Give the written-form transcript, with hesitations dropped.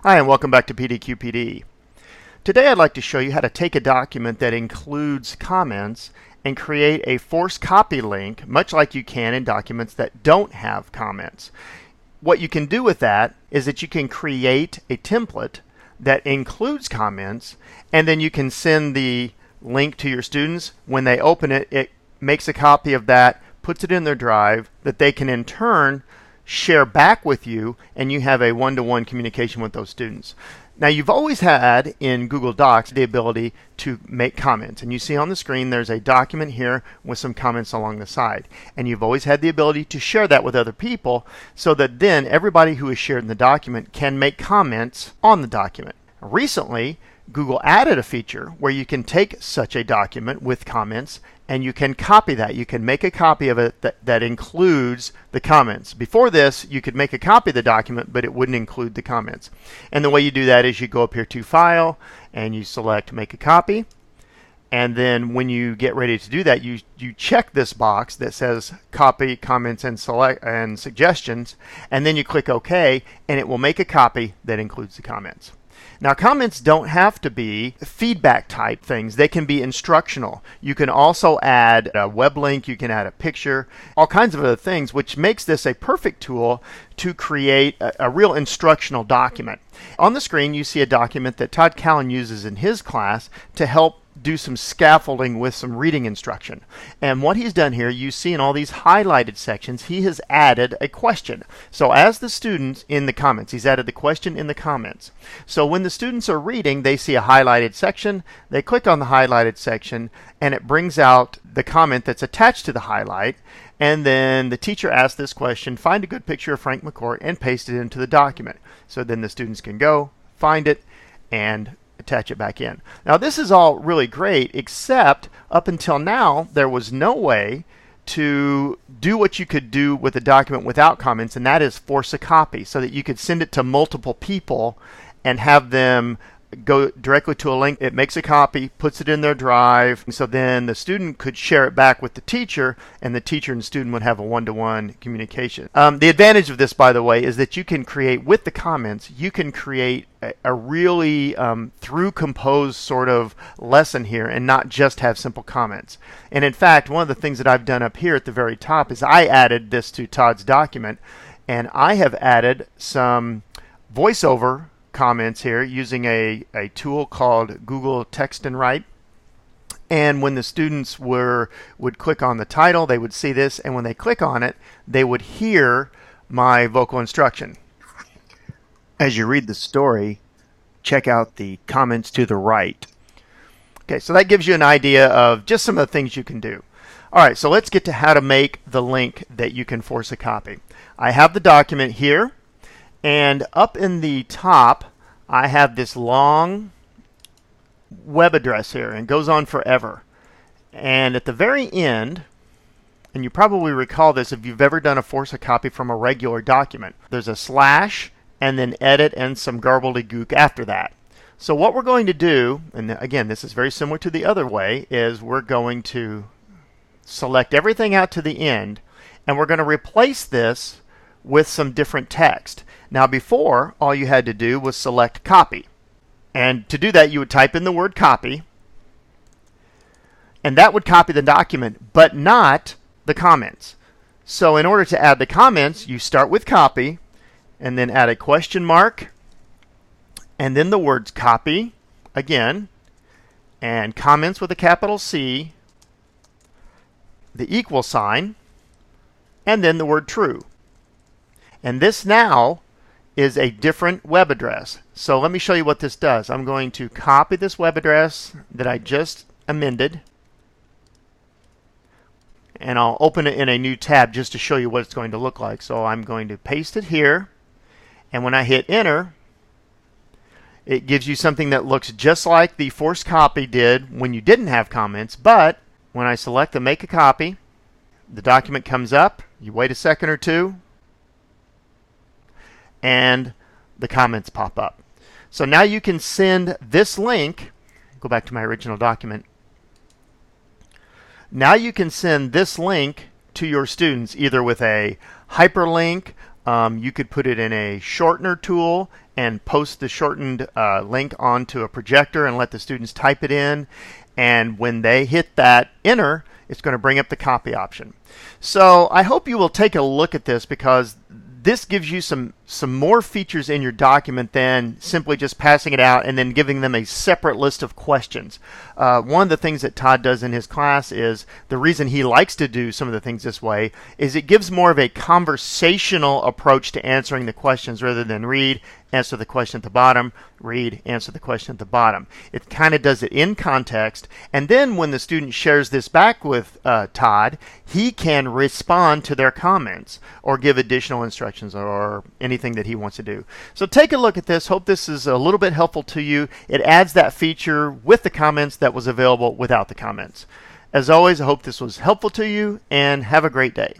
Hi, and welcome back to PDQPD. Today I'd like to show you how to take a document that includes comments and create a forced copy link, much like you can in documents that don't have comments. What you can do with that is that you can create a template that includes comments, and then you can send the link to your students. When they open it, it makes a copy of that, puts it in their drive that they can in turn share back with you, and you have a one-to-one communication with those students. Now, you've always had in Google Docs the ability to make comments, and you see on the screen there's a document here with some comments along the side, and you've always had the ability to share that with other people so that then everybody who is shared in the document can make comments on the document. Recently, Google added a feature where you can take such a document with comments and you can copy that. You can make a copy of it that includes the comments. Before this, you could make a copy of the document, but it wouldn't include the comments. And the way you do that is you go up here to File and you select Make a Copy. And then when you get ready to do that, you check this box that says Copy, Comments, and Select and Suggestions, and then you click OK, and it will make a copy that includes the comments. Now, comments don't have to be feedback type things. They can be instructional. You can also add a web link, you can add a picture, all kinds of other things, which makes this a perfect tool to create a real instructional document. On the screen, you see a document that Todd Cowan uses in his class to help do some scaffolding with some reading instruction. And what he's done here, you see in all these highlighted sections, he has added a question. So as the students in the comments, he's added the question in the comments. So when the students are reading, they see a highlighted section, they click on the highlighted section, and it brings out the comment that's attached to the highlight. And then the teacher asks this question, find a good picture of Frank McCourt, and paste it into the document. So then the students can go, find it, and attach it back in. Now, this is all really great, except up until now, there was no way to do what you could do with a document without comments, and that is force a copy, so that you could send it to multiple people and have them go directly to a link. It makes a copy, puts it in their drive, so then the student could share it back with the teacher, and the teacher and student would have a one-to-one communication. The advantage of this, by the way, is that you can create, with the comments, you can create a really through composed sort of lesson here and not just have simple comments. And in fact, one of the things that I've done up here at the very top is I added this to Todd's document, and I have added some voiceover comments here using a tool called Google Text and Write. And when the students would click on the title, they would see this, and when they click on it, they would hear my vocal instruction. As you read the story, check out the comments to the right. Okay, so that gives you an idea of just some of the things you can do. All right, so let's get to how to make the link that you can force a copy. I have the document here, and up in the top, I have this long web address here, and it goes on forever. And at the very end, and you probably recall this if you've ever done a force a copy from a regular document, there's a slash, and then edit and some gobbledygook after that. So what we're going to do, and again, this is very similar to the other way, is we're going to select everything out to the end, and we're going to replace this with some different text. Now, before, all you had to do was select copy. And to do that, you would type in the word copy, and that would copy the document, but not the comments. So in order to add the comments, you start with copy, and then add a question mark, and then the words copy again, and comments with a capital C, the equal sign, and then the word true. And this now is a different web address. So let me show you what this does. I'm going to copy this web address that I just amended, and I'll open it in a new tab just to show you what it's going to look like. So I'm going to paste it here, and when I hit enter, it gives you something that looks just like the forced copy did when you didn't have comments. But when I select the make a copy, the document comes up. You wait a second or two, and the comments pop up. So now you can send this link, go back to my original document, now you can send this link to your students either with a hyperlink, you could put it in a shortener tool and post the shortened link onto a projector and let the students type it in. And when they hit that enter, it's going to bring up the copy option. So I hope you will take a look at this, because this gives you some more features in your document than simply just passing it out and then giving them a separate list of questions. One of the things that Todd does in his class is, the reason he likes to do some of the things this way is it gives more of a conversational approach to answering the questions, rather than read, answer the question at the bottom, read, answer the question at the bottom. It kind of does it in context, and then when the student shares this back with Todd, he can respond to their comments or give additional instructions or anything that he wants to do. So take a look at this. Hope this is a little bit helpful to you. It adds that feature with the comments that was available without the comments. As always, I hope this was helpful to you, and have a great day.